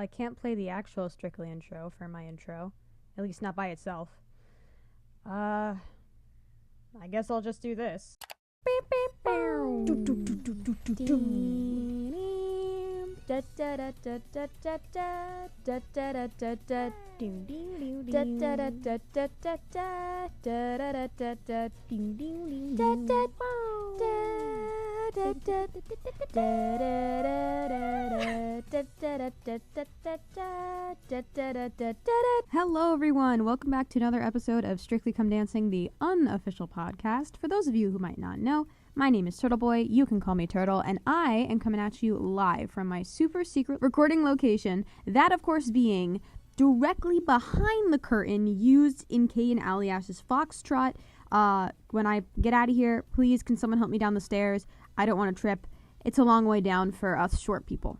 I can't play the actual Strictly intro for my intro. At least not by itself. I guess I'll just do this. Hello everyone, welcome back to another episode of Strictly Come Dancing, the unofficial podcast. For those of you who might not know, my name is Turtle Boy, you can call me Turtle, and I am coming at you live from my super secret recording location, that of course being directly behind the curtain used in Kate and Aliash's Foxtrot. When I get out of here, please can someone help me down the stairs? I don't want to trip. It's a long way down for us short people.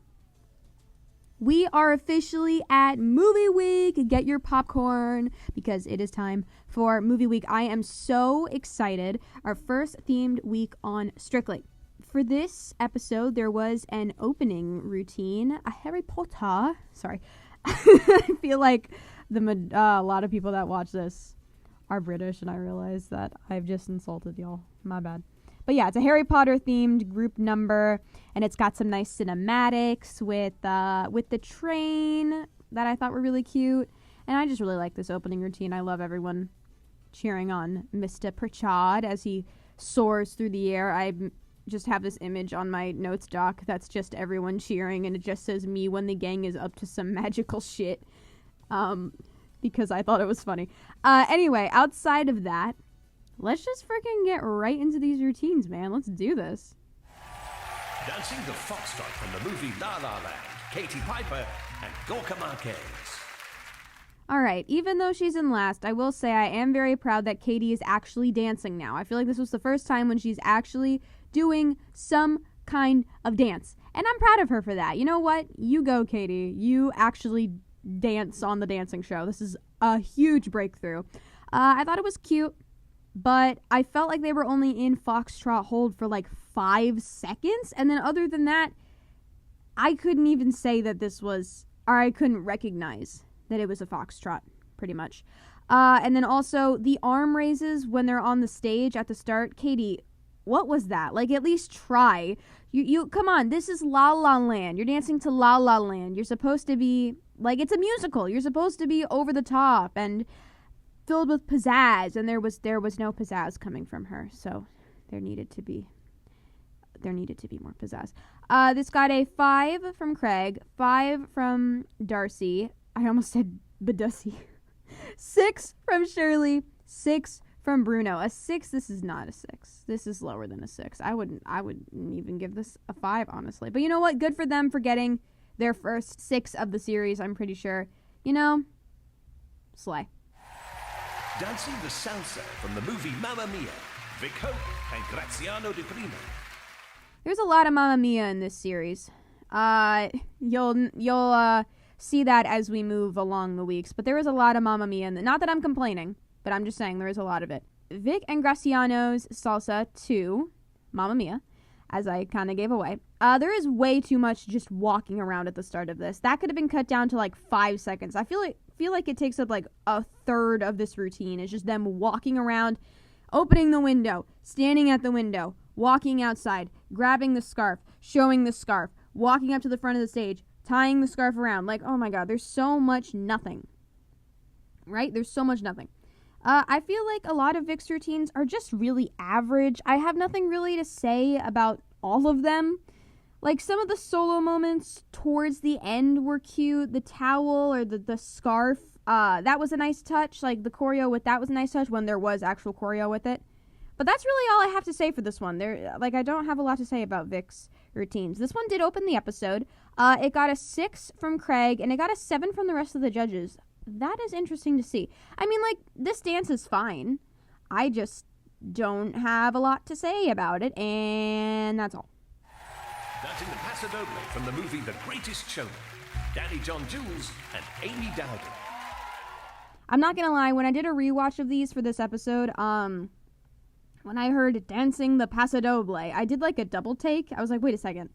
We are officially at Movie Week. Get your popcorn because it is time for Movie Week. I am so excited. Our first themed week on Strictly. For this episode, there was an opening routine, a Harry Potter. Sorry. I feel like a lot of people that watch this are British, and I realize that I've just insulted y'all. My bad. But yeah, it's a Harry Potter themed group number, and it's got some nice cinematics with the train that I thought were really cute. And I just really like this opening routine. I love everyone cheering on Mr. Pritchard as he soars through the air. I just have this image on my notes doc that's just everyone cheering, and it just says me when the gang is up to some magical shit. Because I thought it was funny. Anyway, outside of that, let's just freaking get right into these routines, man. Let's do this. Dancing the Foxtrot from the movie La La Land, Katie Piper and Gorka Marquez. Alright, even though she's in last, I will say I am very proud that Katie is actually dancing now. I feel like this was the first time when she's actually doing some kind of dance. And I'm proud of her for that. You know what? You go, Katie. You actually dance on the dancing show. This is a huge breakthrough. I thought it was cute. But I felt like they were only in Foxtrot hold for like 5 seconds. And then other than that, I couldn't even say that this was, or I couldn't recognize that it was a Foxtrot, pretty much. And then also the arm raises when they're on the stage at the start. Katie, what was that? Like, at least try. You come on, this is La La Land. You're dancing to La La Land. You're supposed to be, like, it's a musical. You're supposed to be over the top and filled with pizzazz, and there was no pizzazz coming from her, so there needed to be more pizzazz. This got a 5 from Craig, 5 from Darcy. I almost said Badussi. 6 from Shirley, 6 from Bruno. A 6. This is not a 6. This is lower than a 6. I wouldn't even give this a 5, honestly. But you know what? Good for them for getting their first 6 of the series. I'm pretty sure. You know, slay. Dancing the salsa from the movie Mamma Mia, Vic Hope and Graziano Di Prima. There's a lot of Mamma Mia in this series. You'll see that as we move along the weeks. But there is a lot of Mamma Mia. Not that I'm complaining, but I'm just saying there is a lot of it. Vic and Graziano's salsa to Mamma Mia, as I kind of gave away. There is way too much just walking around at the start of this. That could have been cut down to like 5 seconds. I feel like it takes up like a third of this routine. It's just them walking around, opening the window, standing at the window, walking outside, grabbing the scarf, showing the scarf, walking up to the front of the stage, tying the scarf around. Like, oh my god, there's so much nothing. Right? There's so much nothing. I feel like a lot of Vic's routines are just really average. I have nothing really to say about all of them. Like, some of the solo moments towards the end were cute. The towel or the scarf, that was a nice touch. Like, the choreo with that was a nice touch when there was actual choreo with it. But that's really all I have to say for this one. I don't have a lot to say about Vic's routines. This one did open the episode. It got a 6 from Craig, and it got a 7 from the rest of the judges. That is interesting to see. I mean, like, this dance is fine. I just don't have a lot to say about it, and that's all. Dancing the Paso Doble from the movie The Greatest Showman, Danny John Jules and Amy Dowden. I'm not gonna lie, when I did a rewatch of these for this episode, when I heard Dancing the Paso Doble, I did like a double take. I was like, wait a second.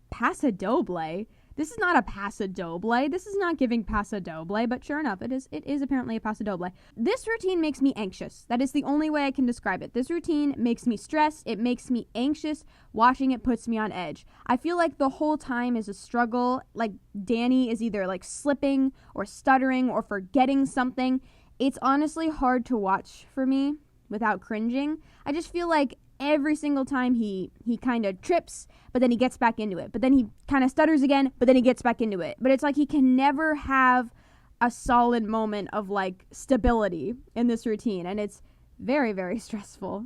Paso Doble? This is not a paso doble. This is not giving paso doble, but sure enough, it is apparently a paso doble. This routine makes me anxious. That is the only way I can describe it. This routine makes me stressed. It makes me anxious. Watching it puts me on edge. I feel like the whole time is a struggle. Like Danny is either like slipping or stuttering or forgetting something. It's honestly hard to watch for me without cringing. I just feel like every single time he kind of trips, but then he gets back into it. But then he kind of stutters again, but then he gets back into it. But it's like he can never have a solid moment of like stability in this routine. And it's very, very stressful.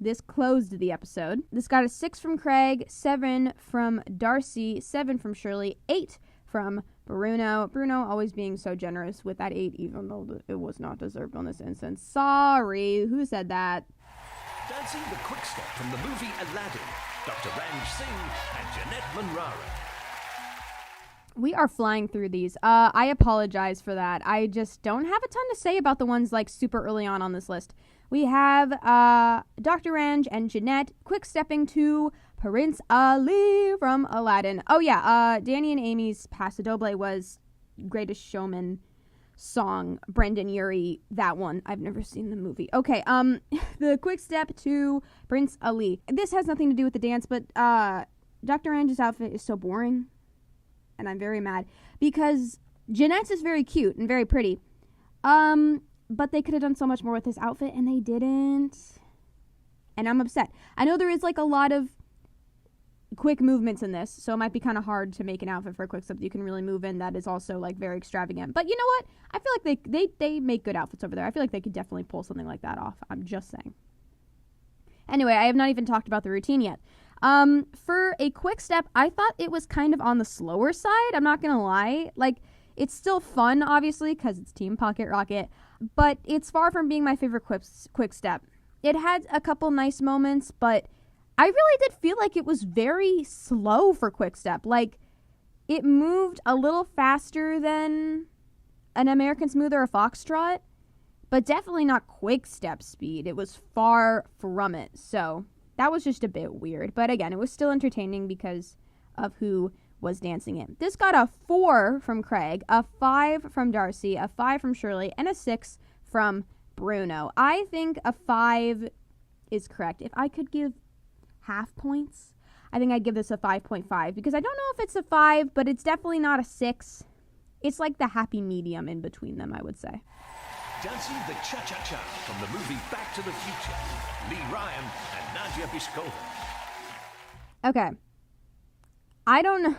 This closed the episode. This got a 6 from Craig, 7 from Darcy, 7 from Shirley, 8 from Bruno. Bruno always being so generous with that 8, even though it was not deserved on this instance. Sorry, who said that? Dancing the quick step from the movie Aladdin, Dr. Ranj Singh and Jeanette Manrara. We are flying through these. I apologize for that. I just don't have a ton to say about the ones like super early on this list. We have Dr. Ranj and Jeanette quick stepping to Prince Ali from Aladdin. Oh yeah, Danny and Amy's Paso Doble was Greatest Showman song. Brendan Urie, that one. I've never seen the movie. Okay, the quick step to Prince Ali. This has nothing to do with the dance, but Dr. Ranj's outfit is so boring, and I'm very mad because Jeanette's is very cute and very pretty. But they could have done so much more with his outfit, and they didn't. And I'm upset. I know there is like a lot of quick movements in this, so it might be kind of hard to make an outfit for a quick step that you can really move in that is also like very extravagant. But you know what? I feel like they make good outfits over there. I feel like they could definitely pull something like that off. I'm just saying. Anyway, I have not even talked about the routine yet. For a quick step, I thought it was kind of on the slower side. I'm not gonna lie. Like, it's still fun, obviously, because it's Team Pocket Rocket, but it's far from being my favorite quick step. It had a couple nice moments, but I really did feel like it was very slow for quick step. Like, it moved a little faster than an American Smooth or a Foxtrot, but definitely not quick step speed. It was far from it, so that was just a bit weird. But again, it was still entertaining because of who was dancing it. This got a 4 from Craig, a 5 from Darcy, a 5 from Shirley, and a 6 from Bruno. I think a 5 is correct. If I could give half points, I think I'd give this a 5.5 because I don't know if it's a 5, but it's definitely not a 6. It's like the happy medium in between them, I would say. Dancing the Cha-Cha-Cha from the movie Back to the Future, Lee Ryan and Nadia Biskova. Okay. I don't know.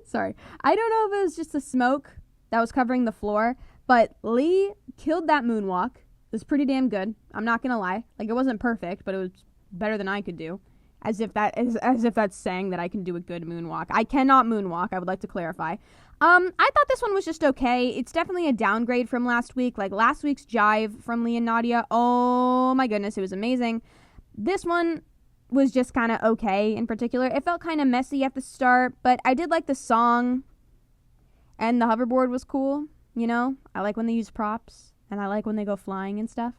Sorry. I don't know if it was just the smoke that was covering the floor, but Lee killed that moonwalk. It was pretty damn good. I'm not going to lie. Like, it wasn't perfect, but it was better than I could do. As if that's saying that I can do a good moonwalk. I cannot moonwalk, I would like to clarify. I thought this one was just okay. It's definitely a downgrade from last week. Like, last week's jive from Lee and Nadia, oh my goodness, it was amazing. This one was just kind of okay in particular. It felt kind of messy at the start, but I did like the song, and the hoverboard was cool, you know? I like when they use props, and I like when they go flying and stuff.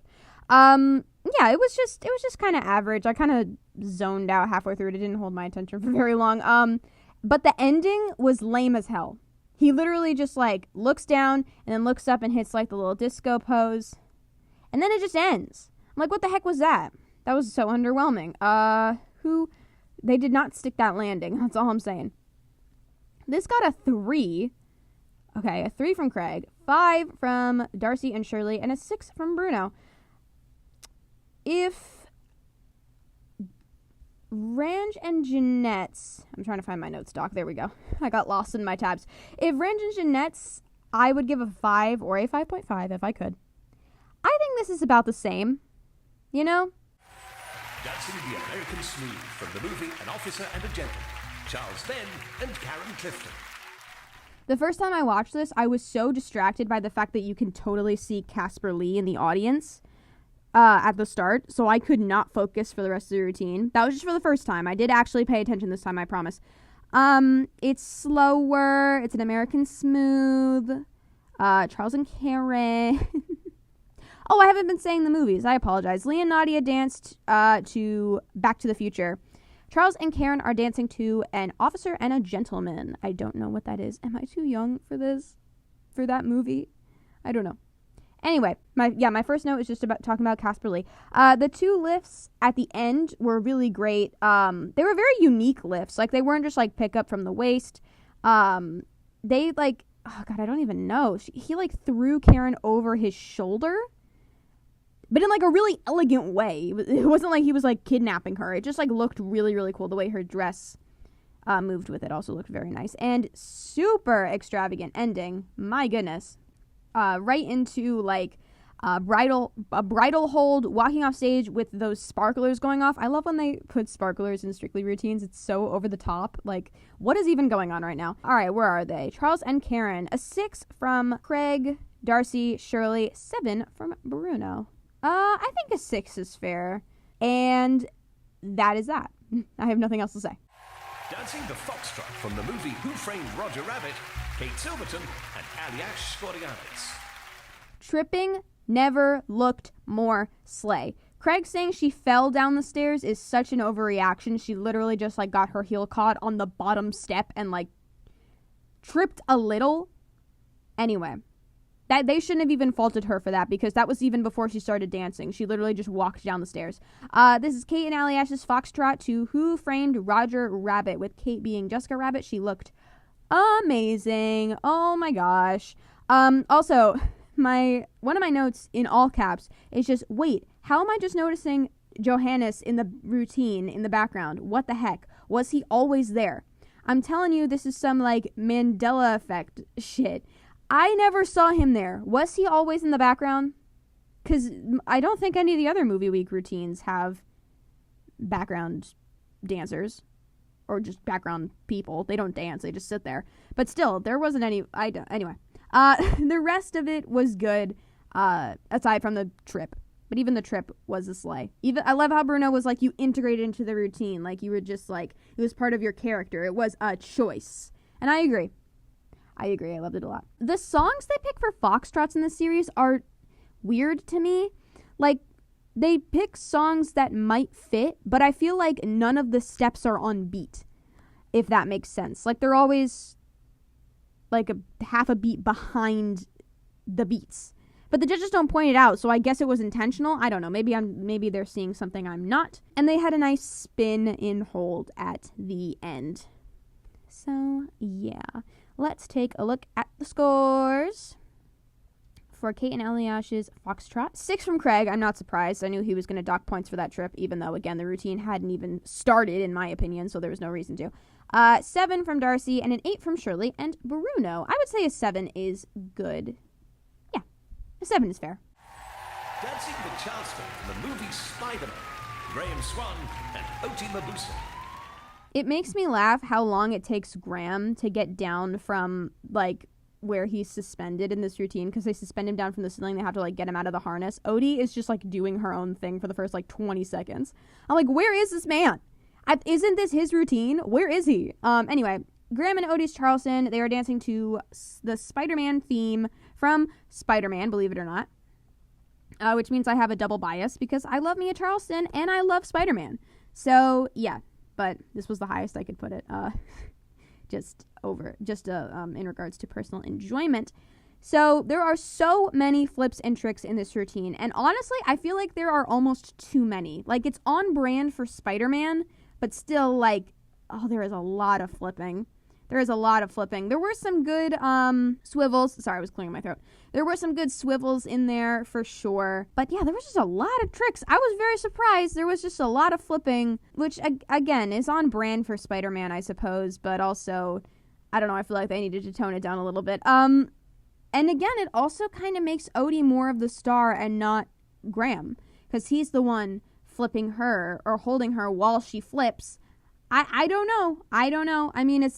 Yeah, it was just kind of average. I kind of zoned out halfway through it. It didn't hold my attention for very long. But the ending was lame as hell. He literally just, like, looks down and then looks up and hits, like, the little disco pose. And then it just ends. I'm like, what the heck was that? That was so underwhelming. They did not stick that landing. That's all I'm saying. This got a 3. Okay, a 3 from Craig, 5 from Darcy and Shirley, and a 6 from Bruno. If Ranj and Jeanette's, I'm trying to find my notes, Doc. There we go. I got lost in my tabs. If Ranj and Jeanette's, I would give a 5 or a 5.5 if I could. I think this is about the same, you know? Dancing the American Smooth from the movie An Officer and a Gentleman, Charles Venn and Karen Clifton. The first time I watched this, I was so distracted by the fact that you can totally see Casper Lee in the audience at the start, so I could not focus for the rest of the routine. That was just for the first time. I did actually pay attention this time, I promise. It's slower. It's an American Smooth. Charles and Karen. Oh, I haven't been saying the movies. I apologize. Lee and Nadia danced to Back to the Future. Charles and Karen are dancing to An Officer and a Gentleman. I don't know what that is. Am I too young for this? For that movie? I don't know. Anyway, my first note is just about talking about Casper Lee. The two lifts at the end were really great. They were very unique lifts. Like, they weren't just, like, pick up from the waist. They, like, oh, God, I don't even know. He, like, threw Karen over his shoulder, but in, like, a really elegant way. It wasn't like he was, like, kidnapping her. It just, like, looked really, really cool. The way her dress moved with it also looked very nice. And super extravagant ending. My goodness. Right into, like, a bridal hold, walking off stage with those sparklers going off. I love when they put sparklers in Strictly routines. It's so over the top. Like, what is even going on right now? All right, where are they? Charles and Karen. A 6 from Craig, Darcy, Shirley. 7 from Bruno. I think a 6 is fair. And that is that. I have nothing else to say. Dancing the Foxtrot from the movie Who Framed Roger Rabbit, Kate Silverton and Aliash Skorianitz. Tripping never looked more slay. Craig saying she fell down the stairs is such an overreaction. She literally just, like, got her heel caught on the bottom step and, like, tripped a little. Anyway, that they shouldn't have even faulted her for that, because that was even before she started dancing. She literally just walked down the stairs. This is Kate and Aliash's Foxtrot to Who Framed Roger Rabbit, with Kate being Jessica Rabbit. She looked amazing. Oh my gosh. Also, one of my notes in all caps is just, wait, how am I just noticing Johannes in the routine in the background? What the heck? Was he always there? I'm telling you, this is some, like, Mandela effect shit. I never saw him there. Was he always in the background? Because I don't think any of the other Movie Week routines have background dancers. Or just background people. They don't dance. They just sit there. But still, there wasn't any... Anyway. The rest of it was good, aside from the trip. But even the trip was a slay. I love how Bruno was like, you integrated into the routine. Like, you were just like, it was part of your character. It was a choice. And I agree. I loved it a lot. The songs they pick for Foxtrots in this series are weird to me. Like, they pick songs that might fit, but I feel like none of the steps are on beat, if that makes sense. Like, they're always like a half a beat behind the beats. But the judges don't point it out, so I guess it was intentional. I don't know. Maybe they're seeing something I'm not. And they had a nice spin in hold at the end. So, yeah. Let's take a look at the scores for Kate and Eliash's Foxtrot. 6 from Craig. I'm not surprised. I knew he was going to dock points for that trip, even though, again, the routine hadn't even started, in my opinion, so there was no reason to. 7 from Darcy, and an 8 from Shirley and Bruno. I would say a 7 is good. Yeah, a 7 is fair. Dancing with Charleston from the movie Spider-Man, Graham Swan and Oti Mabusa. It makes me laugh how long it takes Graham to get down from, like, where he's suspended in this routine, because they suspend him down from the ceiling. They have to, like, get him out of the harness. Odie is just, like, doing her own thing for the first, like, 20 seconds. I'm like, where is this man? Isn't this his routine? Where is he? Anyway, Graham and Odie's Charleston, they are dancing to the Spider-Man theme from Spider-Man, believe it or not. Which means I have a double bias, because I love me a Charleston and I love Spider-Man. So, yeah. But this was the highest I could put it. In regards to personal enjoyment. So there are so many flips and tricks in this routine, and honestly, I feel like there are almost too many. Like, it's on brand for Spider-Man, but still, like, there is a lot of flipping. There were some good swivels. Sorry, I was clearing my throat. There were some good swivels in there for sure. But yeah, there was just a lot of tricks. I was very surprised. There was just a lot of flipping, which again is on brand for Spider-Man, I suppose. But also, I don't know. I feel like they needed to tone it down a little bit. And again, it also kind of makes Odie more of the star and not Graham, because he's the one flipping her or holding her while she flips. I don't know. I mean, it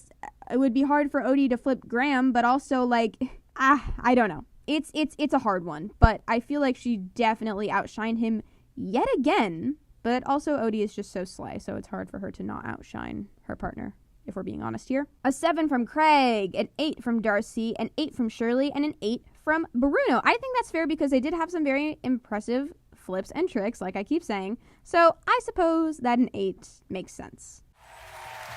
would be hard for Odie to flip Graham, but also, like, I don't know. It's a hard one, but I feel like she definitely outshined him yet again. But also, Odie is just so slay, so it's hard for her to not outshine her partner, if we're being honest here. A 7 from Craig, an 8 from Darcy, an 8 from Shirley, and an 8 from Bruno. I think that's fair, because they did have some very impressive flips and tricks, like I keep saying. So I suppose that an 8 makes sense.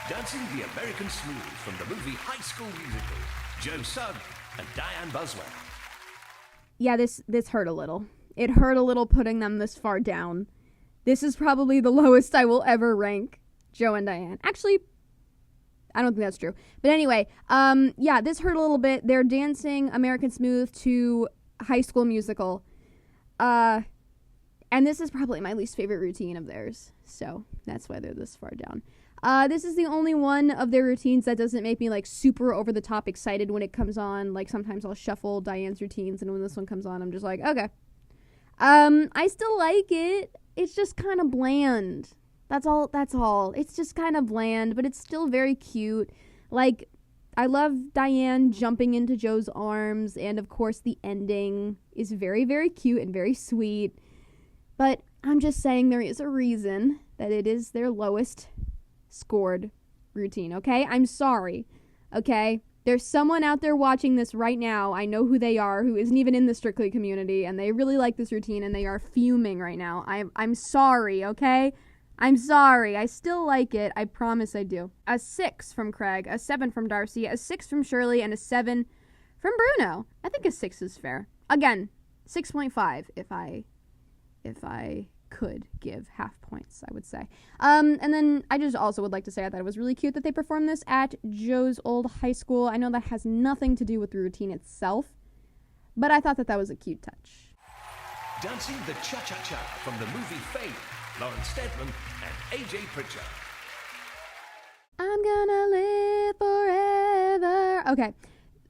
Dancing the American Smooth from the movie High School Musical, Joe Sugg and Diane Buswell. Yeah, this hurt a little. It hurt a little putting them this far down. This is probably the lowest I will ever rank Joe and Diane. Actually, I don't think that's true. But anyway, yeah, this hurt a little bit. They're dancing American Smooth to High School Musical. And this is probably my least favorite routine of theirs. So that's why they're this far down. This is the only one of their routines that doesn't make me, like, super over-the-top excited when it comes on. Like, sometimes I'll shuffle Diane's routines, and when this one comes on, I'm just like, okay. I still like it. It's just kind of bland. That's all. It's just kind of bland, but it's still very cute. Like, I love Diane jumping into Joe's arms, and of course the ending is very, very cute and very sweet. But I'm just saying there is a reason that it is their lowest scored routine, okay? I'm sorry, okay? There's someone out there watching this right now, I know who they are, who isn't even in the Strictly community, and they really like this routine, and they are fuming right now. I'm sorry, okay? I'm sorry. I still like it. I promise I do. A 6 from Craig, a 7 from Darcy, a 6 from Shirley, and a 7 from Bruno. I think a 6 is fair. Again, 6.5 if I could give half points, I would say. And then I just also would like to say I thought it was really cute that they performed this at Joe's old high school. I know that has nothing to do with the routine itself, but I thought that was a cute touch. Dancing the Cha-Cha-Cha from the movie Fame, Lauren Steadman and AJ Pritchard. I'm gonna live forever. Okay,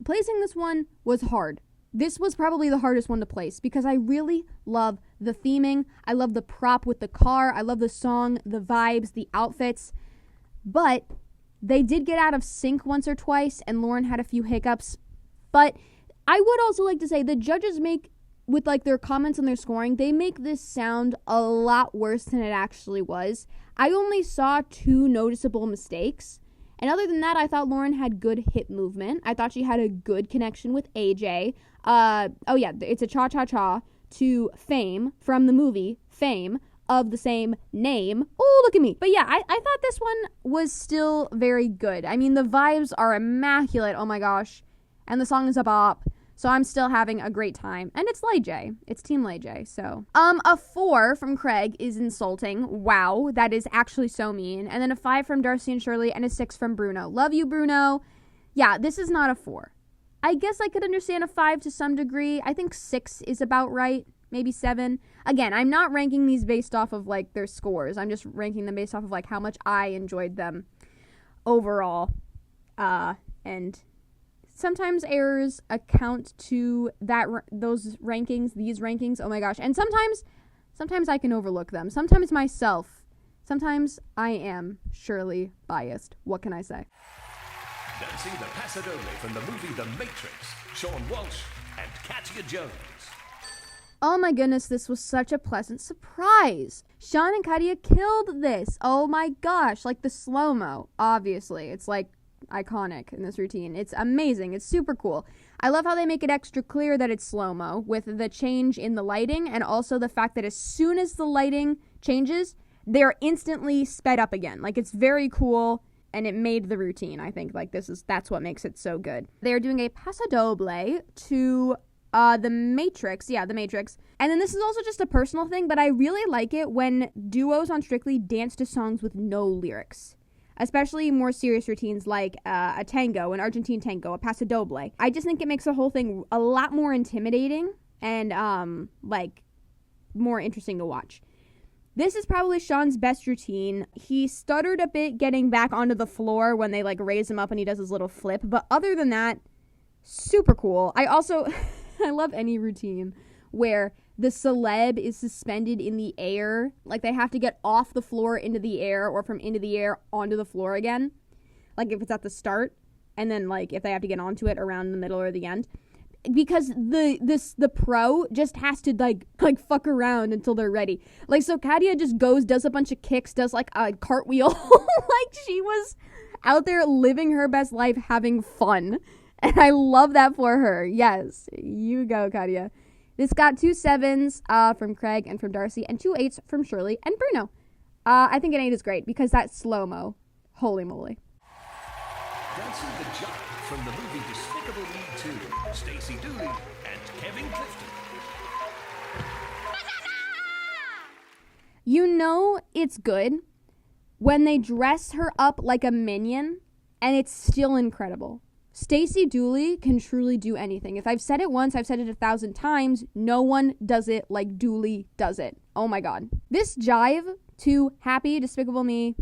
placing this one was hard. This was probably the hardest one to place because I really love the theming. I love the prop with the car. I love the song, the vibes, the outfits. But they did get out of sync once or twice, and Lauren had a few hiccups. But I would also like to say the judges make, with like their comments and their scoring, they make this sound a lot worse than it actually was. I only saw 2 noticeable mistakes. And other than that, I thought Lauren had good hip movement. I thought she had a good connection with AJ. Oh yeah, it's a cha-cha-cha to Fame from the movie Fame of the same name. Oh, look at me. But yeah, I thought this one was still very good. I mean, the vibes are immaculate. Oh my gosh. And the song is a bop. So I'm still having a great time. And it's Lay J. It's Team Lay J, so. A 4 from Craig is insulting. Wow, that is actually so mean. And then a 5 from Darcy and Shirley and a 6 from Bruno. Love you, Bruno. Yeah, this is not a 4. I guess I could understand a 5 to some degree. I think 6 is about right. Maybe 7. Again, I'm not ranking these based off of, like, their scores. I'm just ranking them based off of, like, how much I enjoyed them overall. And sometimes errors account to those rankings, these rankings. Oh my gosh. And sometimes I can overlook them. Sometimes I am surely biased. What can I say? Dancing the Paso Doble from the movie The Matrix, Sean Walsh and Katia Jones. Oh my goodness, this was such a pleasant surprise. Sean and Katia killed this. Oh my gosh, like the slow-mo, obviously. It's like iconic in this routine. It's amazing. It's super cool. I love how they make it extra clear that it's slow-mo with the change in the lighting, and also the fact that as soon as the lighting changes, they're instantly sped up again. Like, it's very cool, and it made the routine. I think like that's what makes it so good. They're doing a paso doble to the Matrix. Yeah, the Matrix. And then this is also just a personal thing, but I really like it when duos on Strictly dance to songs with no lyrics. Especially more serious routines like a tango, an Argentine tango, a paso doble. I just think it makes the whole thing a lot more intimidating and like more interesting to watch. This is probably Sean's best routine. He stuttered a bit getting back onto the floor when they like raise him up and he does his little flip. But other than that, super cool. I also, I love any routine where the celeb is suspended in the air. Like they have to get off the floor into the air or from into the air onto the floor again. Like if it's at the start and then like if they have to get onto it around the middle or the end. Because the pro just has to like fuck around until they're ready. Like so Katia just goes, does a bunch of kicks, does like a cartwheel. Like she was out there living her best life, having fun. And I love that for her. Yes, you go, Katia. This got 2 7s from Craig and from Darcy, and 2 8s from Shirley and Bruno. I think an 8 is great because that slow-mo. Holy moly. Dancing the Giant from the movie Despicable Me 2, Stacey Dooley and Kevin Clifton. You know it's good when they dress her up like a minion, and it's still incredible. Stacey Dooley can truly do anything. If I've said it once, I've said it 1,000 times. No one does it like Dooley does it. Oh my god. This jive to Happy, Despicable Me,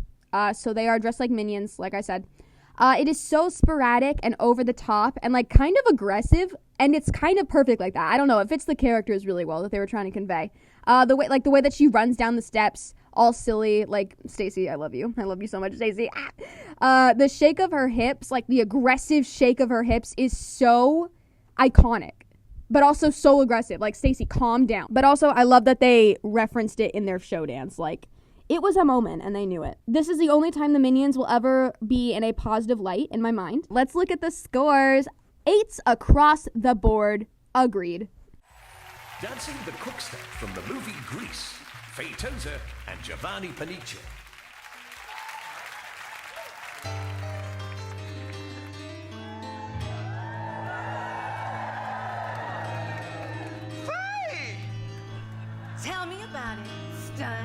so they are dressed like minions, like I said. It is so sporadic and over the top and like kind of aggressive, and it's kind of perfect like that. I don't know, it fits the characters really well that they were trying to convey. The way that she runs down the steps, all silly, like, Stacey, I love you so much, Stacey. The shake of her hips, like the aggressive shake of her hips, is so iconic, but also so aggressive. Like, Stacey, calm down. But also, I love that they referenced it in their show dance. Like, it was a moment, and they knew it. This is the only time the Minions will ever be in a positive light in my mind. Let's look at the scores. 8s across the board. Agreed. Dancing the Quickstep from the movie Grease, Faye Tozer and Giovanni Panice. Faye! Tell me about it, stud.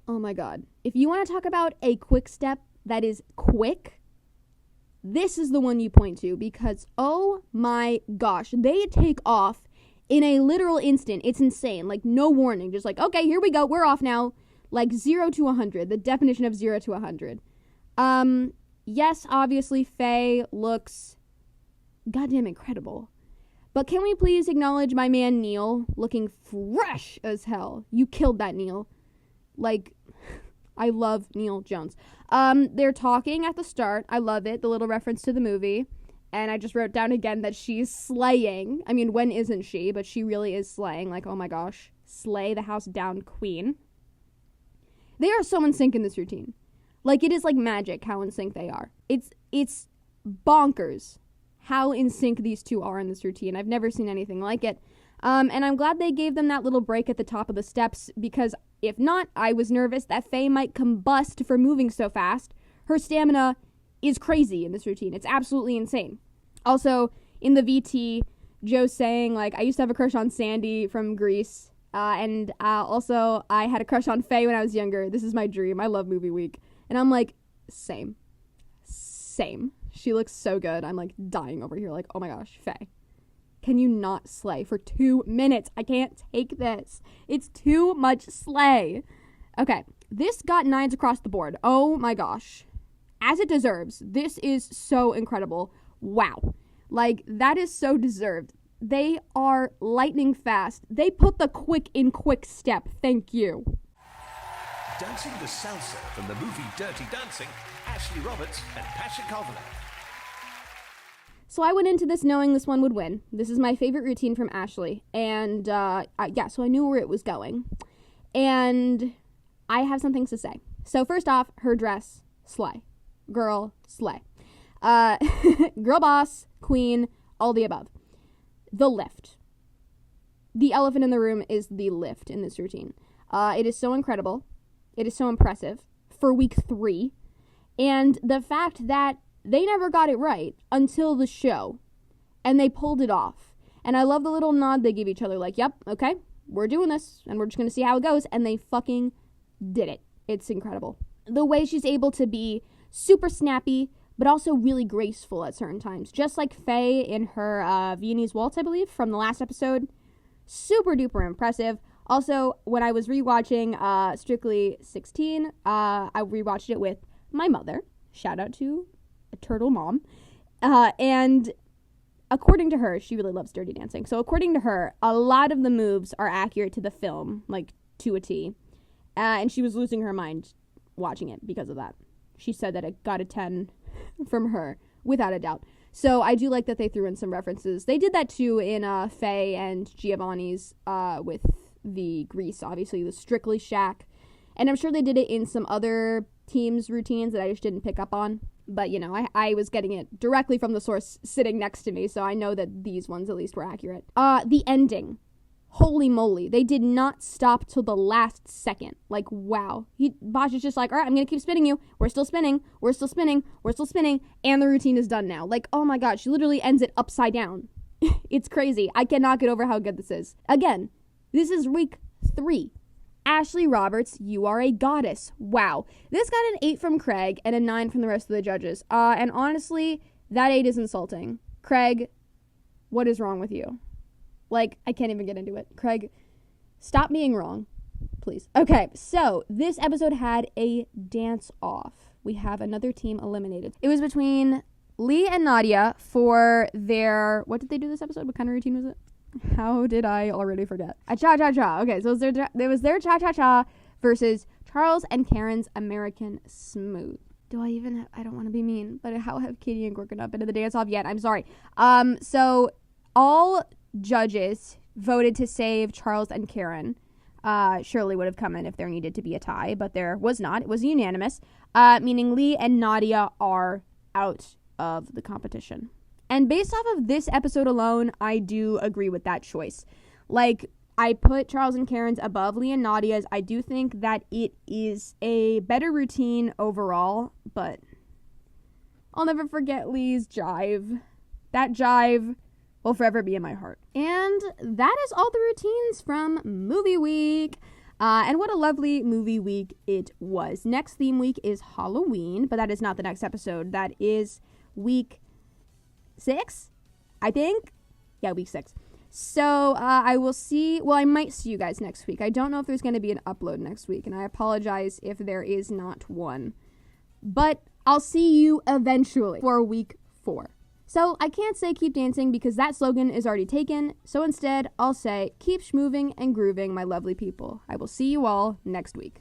Oh my god. If you want to talk about a quick step that is quick, this is the one you point to, because oh my gosh, they take off in a literal instant. It's insane. Like, no warning. Just like, okay, here we go. We're off now. Like, 0 to 100. The definition of 0 to 100. Yes, obviously, Faye looks goddamn incredible. But can we please acknowledge my man Neil looking fresh as hell? You killed that, Neil. Like, I love Neil Jones. They're talking at the start. I love it. The little reference to the movie. And I just wrote down again that she's slaying. I mean, when isn't she? But she really is slaying. Like, oh my gosh. Slay the house down, queen. They are so in sync in this routine. Like, it is like magic how in sync they are. It's bonkers how in sync these two are in this routine. I've never seen anything like it. And I'm glad they gave them that little break at the top of the steps, because if not, I was nervous that Faye might combust for moving so fast. Her stamina is crazy in this routine. It's absolutely insane. Also, in the VT, Joe's saying, like, I used to have a crush on Sandy from Grease, and also I had a crush on Faye when I was younger. This is my dream. I love movie week. And I'm like, same. She looks so good. I'm like dying over here, like, oh my gosh, Faye. Can you not slay for 2 minutes? I can't take this. It's too much slay. Okay, this got 9s across the board. Oh my gosh. As it deserves. This is so incredible. Wow. Like, that is so deserved. They are lightning fast. They put the quick in quick step. Thank you. Dancing the Salsa from the movie Dirty Dancing, Ashley Roberts and Pasha Kovalev. So I went into this knowing this one would win. This is my favorite routine from Ashley. And, so I knew where it was going. And I have some things to say. So first off, her dress, slay. Girl, slay. Girl boss, queen, all the above. The lift. The elephant in the room is the lift in this routine. It is so incredible. It is so impressive for week 3. And the fact that they never got it right until the show, and they pulled it off. And I love the little nod they give each other, like, yep, okay, we're doing this, and we're just going to see how it goes. And they fucking did it. It's incredible. The way she's able to be super snappy, but also really graceful at certain times. Just like Faye in her Viennese Waltz, I believe, from the last episode. Super duper impressive. Also, when I was rewatching Strictly 16, I rewatched it with my mother. Shout out to a turtle mom. And according to her, she really loves Dirty Dancing. So according to her, a lot of the moves are accurate to the film, like to a T. And she was losing her mind watching it because of that. She said that it got a 10 from her, without a doubt. So I do like that they threw in some references. They did that too in Faye and Giovanni's with the Grease, obviously, the Strictly Shack. And I'm sure they did it in some other teams' routines that I just didn't pick up on. But, you know, I was getting it directly from the source sitting next to me, so I know that these ones at least were accurate. The ending. holy moly, they did not stop till the last second. Like, wow. Bosch is just like, all right, I'm going to keep spinning you. We're still spinning. We're still spinning. We're still spinning. And the routine is done now. Like, oh my God, she literally ends it upside down. It's crazy. I cannot get over how good this is. Again, this is week 3. Ashley Roberts, you are a goddess. Wow. This got an 8 from Craig and a 9 from the rest of the judges. And honestly, that 8 is insulting. Craig, what is wrong with you? Like, I can't even get into it. Craig, stop being wrong, please. Okay, so this episode had a dance-off. We have another team eliminated. It was between Lee and Nadia for their... What did they do this episode? What kind of routine was it? How did I already forget? A cha-cha-cha. Okay, so it was their cha-cha-cha versus Charles and Karen's American Smooth. I don't want to be mean, but how have Katie and Gorka not been to the dance-off yet? I'm sorry. So all judges voted to save Charles and Karen. Surely would have come in if there needed to be a tie, but there was not. It was unanimous, meaning Lee and Nadia are out of the competition. And based off of this episode alone, I do agree with that choice. Like, I put Charles and Karen's above Lee and Nadia's. I do think that it is a better routine overall, but I'll never forget Lee's jive. That jive will forever be in my heart. And that is all the routines from movie week. And what a lovely movie week it was. Next theme week is Halloween, but that is not the next episode. That is week 6, I think. Yeah, week 6. So I might see you guys next week. I don't know if there's going to be an upload next week, and I apologize if there is not one. But I'll see you eventually for week 4. So I can't say keep dancing because that slogan is already taken. So instead, I'll say keep schmooving and grooving, my lovely people. I will see you all next week.